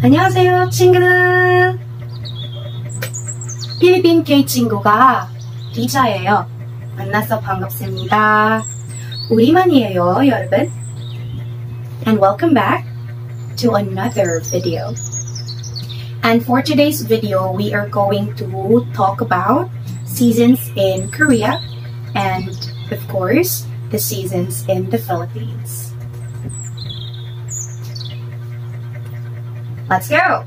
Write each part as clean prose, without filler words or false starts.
안녕하세요, 친구들. 필리핀 K-친구가 리자예요. 만나서 반갑습니다. 우리만이에요, 여러분. And welcome back to another video. And for today's video, we are going to talk about seasons in Korea and, of course, the seasons in the Philippines. Let's go!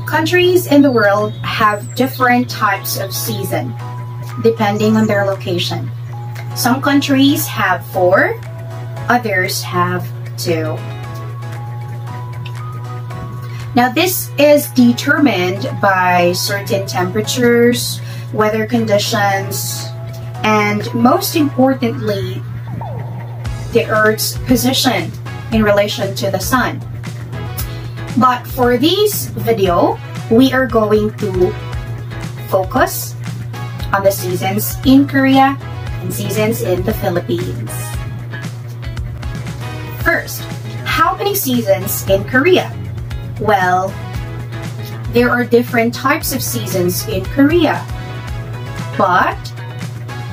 Countries in the world have different types of season, depending on their location. Some countries have 4, others have 2. Now this is determined by certain temperatures, weather conditions, and most importantly, the Earth's position in relation to the Sun. But for this video, we are going to focus on the seasons in Korea and seasons in the Philippines. First, how many seasons in Korea? Well, there are different types of seasons in Korea, but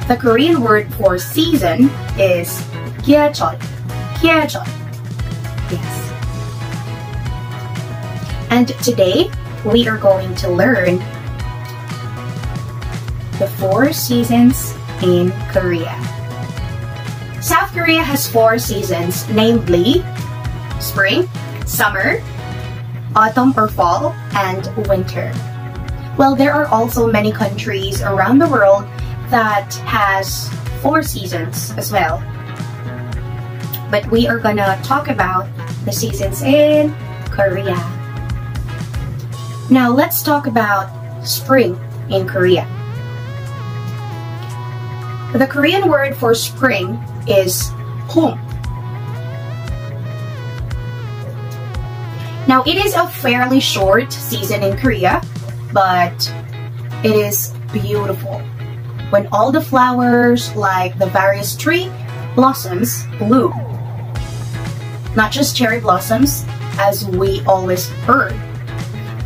the Korean word for season is 계절. Yes. And today, we are going to learn the 4 seasons in Korea. South Korea has 4 seasons, namely spring, summer, autumn or fall, and winter. Well, there are also many countries around the world that has 4 seasons as well. But we are gonna talk about the seasons in Korea. Now let's talk about spring in Korea. The Korean word for spring is 봄. Now it is a fairly short season in Korea, but it is beautiful when all the flowers like the various tree blossoms bloom. Not just cherry blossoms, as we always heard,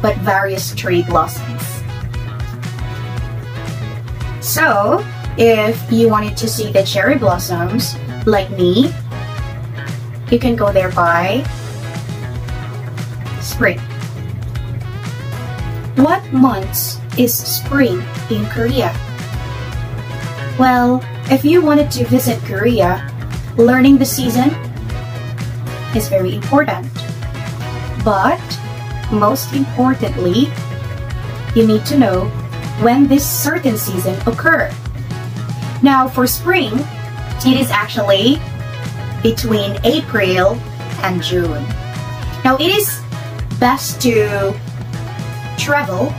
but various tree blossoms. So, if you wanted to see the cherry blossoms, like me, you can go there by spring. What months is spring in Korea? Well, if you wanted to visit Korea, learning the season is very important. But most importantly, you need to know when this certain season occurs. Now for spring, it is actually between April and June. Now it is best to travel,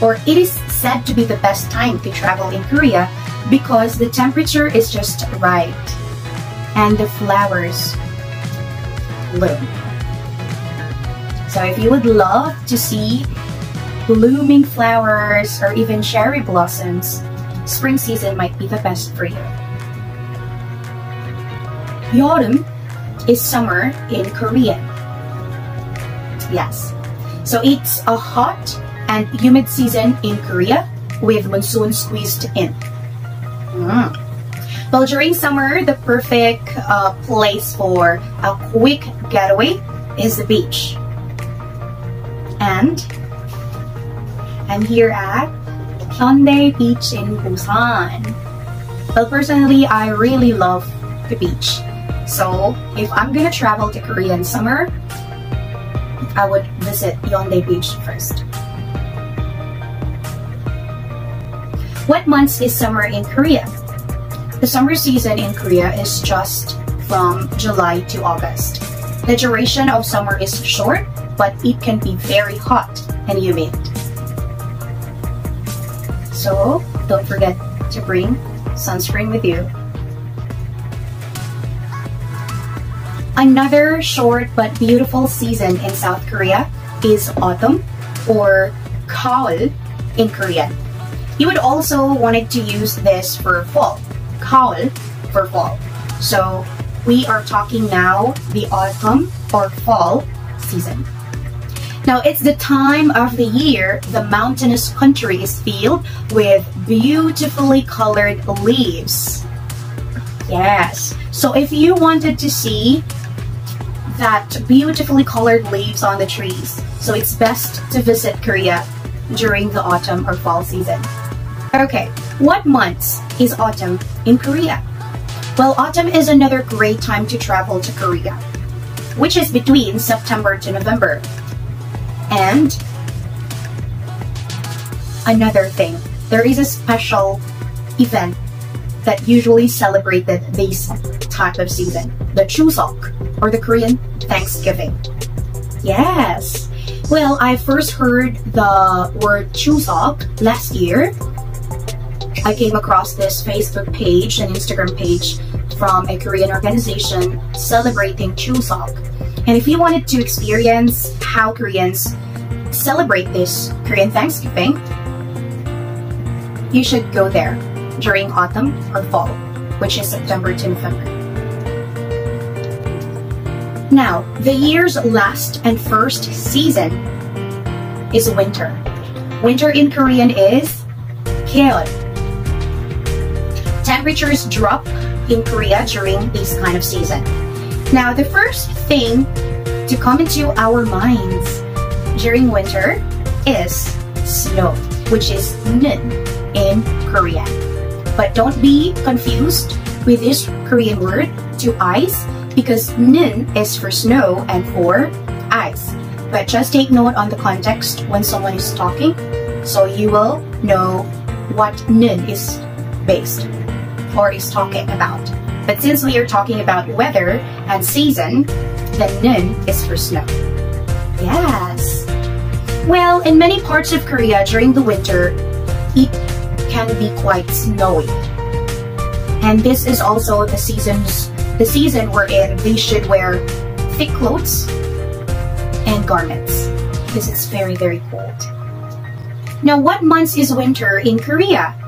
or it is said to be the best time to travel in Korea because the temperature is just right and the flowers bloom. So if you would love to see blooming flowers or even cherry blossoms, spring season might be the best for you. 여름 is summer in Korean. Yes. So it's a hot and humid season in Korea with monsoon squeezed in. Well, during summer, the perfect place for a quick getaway is the beach. And I'm here at Hyundai Beach in Busan. Well, personally, I really love the beach. So if I'm gonna travel to Korea in summer, I would visit Hyundai Beach first. What months is summer in Korea? The summer season in Korea is just from July to August. The duration of summer is short, but it can be very hot and humid. So don't forget to bring sunscreen with you. Another short but beautiful season in South Korea is autumn, or 가을 in Korean. You would also wanted to use this for fall. 가을 for fall. So we are talking now the autumn or fall season. Now, it's the time of the year the mountainous country is filled with beautifully colored leaves. Yes. So if you wanted to see that beautifully colored leaves on the trees, so it's best to visit Korea during the autumn or fall season. Okay, what months is autumn in Korea? Well, autumn is another great time to travel to Korea, which is between September to November. And another thing, there is a special event that usually celebrated this type of season, the Chuseok, or the Korean Thanksgiving. Yes. Well, I first heard the word Chuseok last year. I came across this Facebook page and Instagram page from a Korean organization celebrating Chuseok. And if you wanted to experience how Koreans celebrate this Korean Thanksgiving, you should go there during autumn or fall, which is September to November. Now, the year's last and first season is winter. Winter in Korean is Keol. Temperatures drop in Korea during this kind of season. Now, the first thing to come into our minds during winter is snow, which is nun in Korean. But don't be confused with this Korean word to ice, because nun is for snow and for ice. But just take note on the context when someone is talking, so you will know what nun is based or is talking about. But since we are talking about weather and season, then nun is for snow. Yes. Well, in many parts of Korea during the winter, it can be quite snowy. And this is also the season wherein they should wear thick clothes and garments, because it's very, very cold. Now, what months is winter in Korea?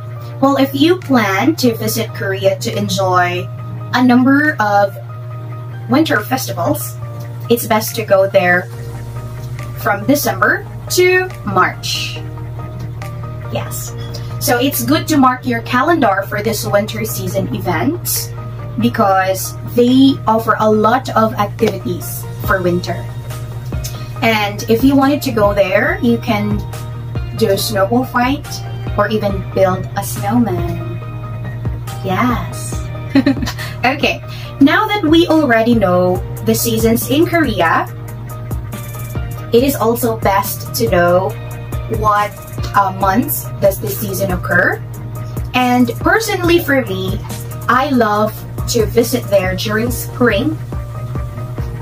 Well, if you plan to visit Korea to enjoy a number of winter festivals, it's best to go there from December to March. Yes. So it's good to mark your calendar for this winter season events because they offer a lot of activities for winter. And if you wanted to go there, you can do a snowball fight or even build a snowman. Yes. Okay, now that we already know the seasons in Korea, it is also best to know what months does this season occur. And personally for me, I love to visit there during spring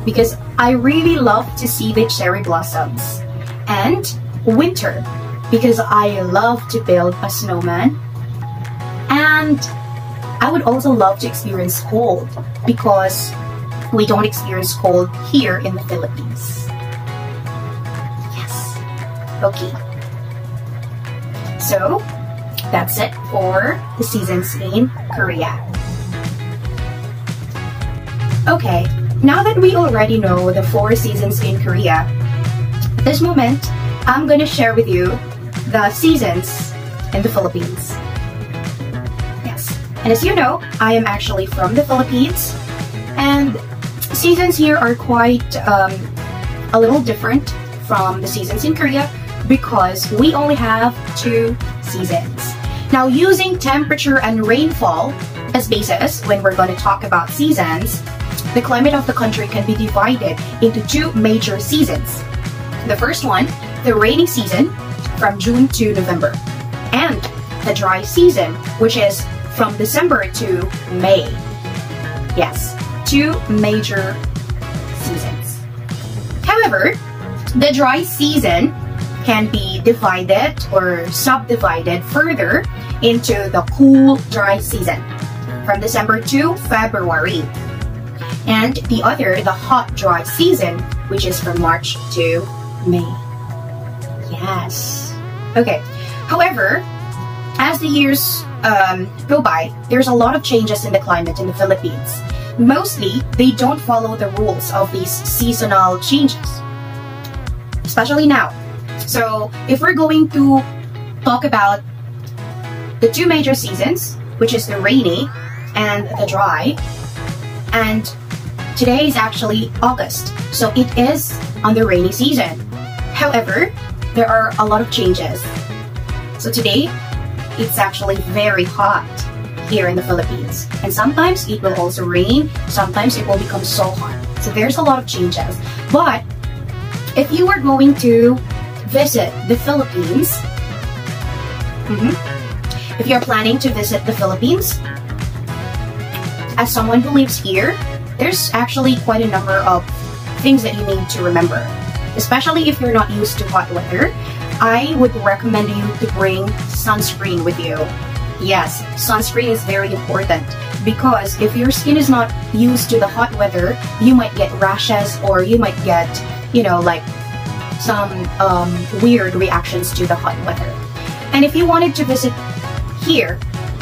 because I really love to see the cherry blossoms, and winter because I love to build a snowman, and I would also love to experience cold because we don't experience cold here in the Philippines. Yes. Okay. So that's it for the seasons in Korea. Okay, now that we already know the 4 seasons in Korea, at this moment, I'm going to share with you the seasons in the Philippines. Yes, and as you know, I am actually from the Philippines, and seasons here are quite a little different from the seasons in Korea because we only have 2 seasons. Now, using temperature and rainfall as basis when we're going to talk about seasons, the climate of the country can be divided into 2 major seasons. The first one, the rainy season from June to November, and the dry season, which is from December to May. Yes, 2 major seasons. However, the dry season can be divided or subdivided further into the cool dry season from December to February, and the other, the hot dry season, which is from March to May. Yes. Okay. However, as the years go by, there's a lot of changes in the climate in the Philippines. Mostly, they don't follow the rules of these seasonal changes. especially now. So if we're going to talk about the two major seasons, which is the rainy and the dry, and today is actually August, so it is on the rainy season. However, there are a lot of changes. So today, it's actually very hot here in the Philippines. And sometimes it will also rain, sometimes it will become so hot. So there's a lot of changes. But if you are going to visit the Philippines, if you're planning to visit the Philippines, as someone who lives here, there's actually quite a number of things that you need to remember. Especially if you're not used to hot weather, I would recommend you to bring sunscreen with you. Yes, sunscreen is very important because if your skin is not used to the hot weather, you might get rashes or you might get, you know, like some weird reactions to the hot weather. And if you wanted to visit here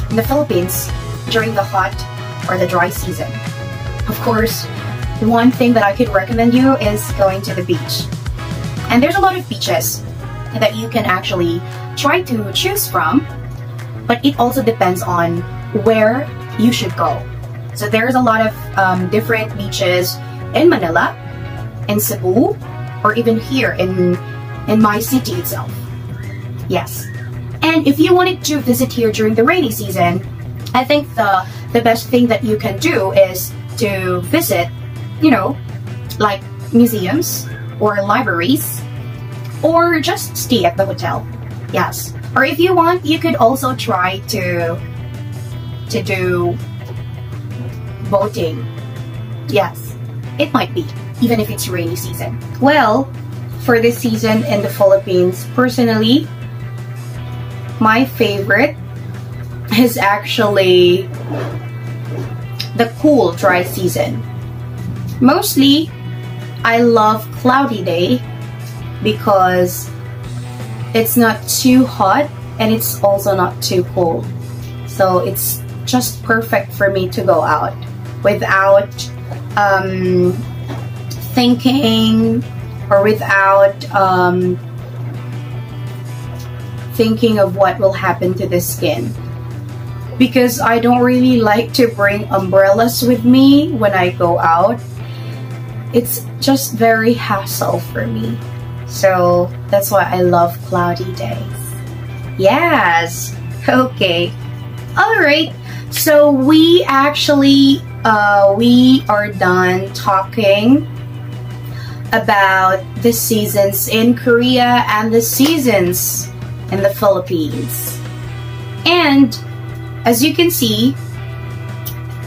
in the Philippines during the hot or the dry season, of course, one thing that I could recommend you is going to the beach. And there's a lot of beaches that you can actually try to choose from, but it also depends on where you should go. So there's a lot of different beaches in Manila, in Cebu, or even here in my city itself. Yes. And if you wanted to visit here during the rainy season, I think the best thing that you can do is to visit, you know, like museums or libraries, or just stay at the hotel. Yes. Or if you want, you could also try to do boating. Yes, it might be, even if it's rainy season. Well, for this season in the Philippines, personally, my favorite is actually the cool, dry season. Mostly, I love cloudy day because it's not too hot and it's also not too cold. So it's just perfect for me to go out without thinking or without thinking of what will happen to the skin. Because I don't really like to bring umbrellas with me when I go out. It's just very hassle for me. So that's why I love cloudy days. Yes. Okay. Alright. So we actually we are done talking about the seasons in Korea and the seasons in the Philippines. And as you can see,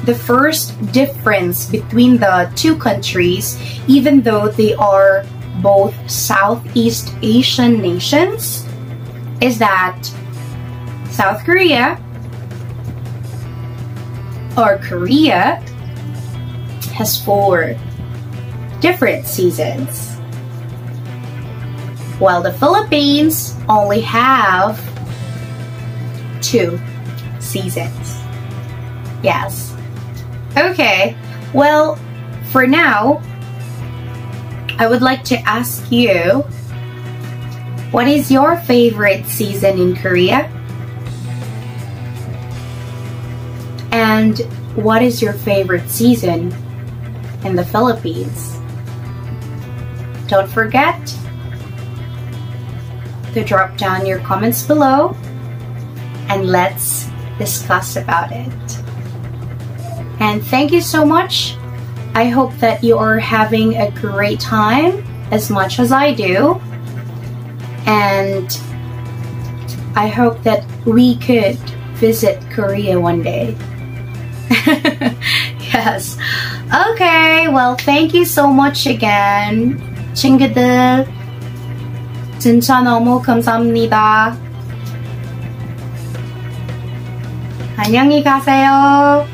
the first difference between the two countries, even though they are both Southeast Asian nations, is that South Korea or Korea has 4 different seasons, while the Philippines only have 2 seasons. Yes. Okay, well, for now, I would like to ask you, what is your favorite season in Korea? And what is your favorite season in the Philippines? Don't forget to drop down your comments below and let's discuss about it. And thank you so much. I hope that you are having a great time as much as I do. And I hope that we could visit Korea one day. Yes. Okay, well, thank you so much again. 친구들, 진짜 너무 감사합니다. 안녕히 가세요.